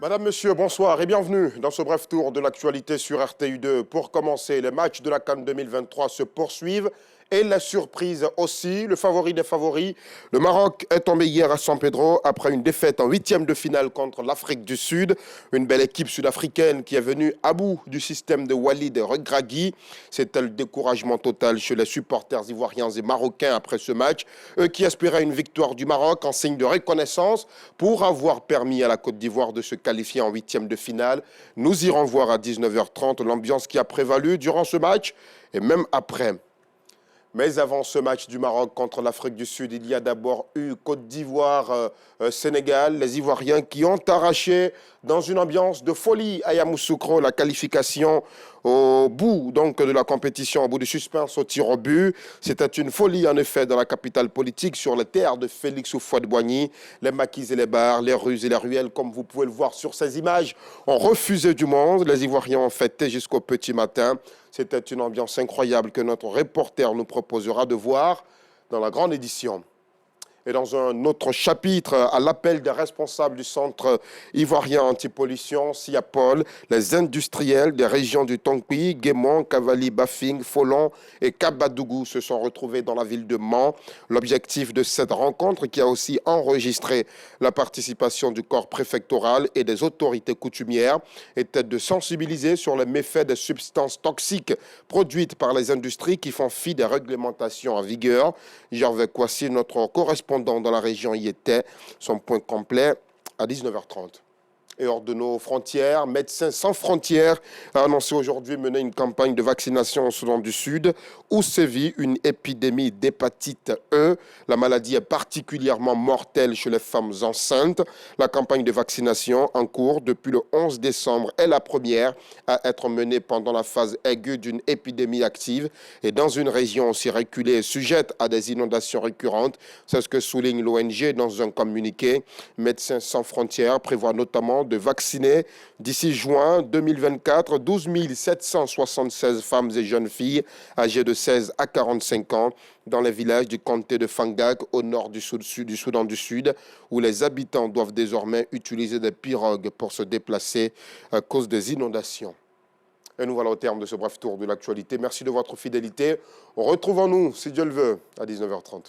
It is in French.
Madame, Monsieur, bonsoir et bienvenue dans ce bref tour de l'actualité sur RTU2. Pour commencer, les matchs de la CAN 2023 se poursuivent et la surprise aussi, le favori des favoris. Le Maroc est tombé hier à San Pedro après une défaite en huitième de finale contre l'Afrique du Sud. Une belle équipe sud-africaine qui est venue à bout du système de Walid Regragui. C'était le découragement total chez les supporters ivoiriens et marocains après ce match. Eux qui espéraient une victoire du Maroc en signe de reconnaissance pour avoir permis à la Côte d'Ivoire de se qualifier en huitième de finale. Nous irons voir à 19h30 l'ambiance qui a prévalu durant ce match et même après. Mais avant ce match du Maroc contre l'Afrique du Sud, il y a d'abord eu Côte d'Ivoire-Sénégal. Les Ivoiriens qui ont arraché dans une ambiance de folie à Yamoussoukro la qualification au bout donc, de la compétition, au bout du suspense au tir au but. C'était une folie en effet dans la capitale politique sur les terres de Félix Houphouët-Boigny. Les maquis et les bars, les rues et les ruelles, comme vous pouvez le voir sur ces images, ont refusé du monde. Les Ivoiriens ont fêté jusqu'au petit matin. C'était une ambiance incroyable que notre reporter nous proposera de voir dans la grande édition. Et dans un autre chapitre, à l'appel des responsables du centre ivoirien anti-pollution, SIAPOL, les industriels des régions du Tonkpi, Guémon, Cavali, Bafing, Folon et Kabadougou se sont retrouvés dans la ville de Mans. L'objectif de cette rencontre, qui a aussi enregistré la participation du corps préfectoral et des autorités coutumières, était de sensibiliser sur les méfaits des substances toxiques produites par les industries qui font fi des réglementations en vigueur. Gervais Kouassi, notre correspondant dans la région y était. Son point complet à 19h30. Et hors de nos frontières, Médecins sans frontières a annoncé aujourd'hui mener une campagne de vaccination au Soudan du Sud où sévit une épidémie d'hépatite E. La maladie est particulièrement mortelle chez les femmes enceintes. La campagne de vaccination en cours depuis le 11 décembre est la première à être menée pendant la phase aiguë d'une épidémie active et dans une région aussi reculée et sujette à des inondations récurrentes. C'est ce que souligne l'ONG dans un communiqué. Médecins sans frontières prévoit notamment de vacciner d'ici juin 2024 12 776 femmes et jeunes filles âgées de 16 à 45 ans dans les villages du comté de Fangak au nord du Soudan du Sud, où les habitants doivent désormais utiliser des pirogues pour se déplacer à cause des inondations. Et nous voilà au terme de ce bref tour de l'actualité. Merci de votre fidélité. Retrouvons-nous, si Dieu le veut, à 19h30.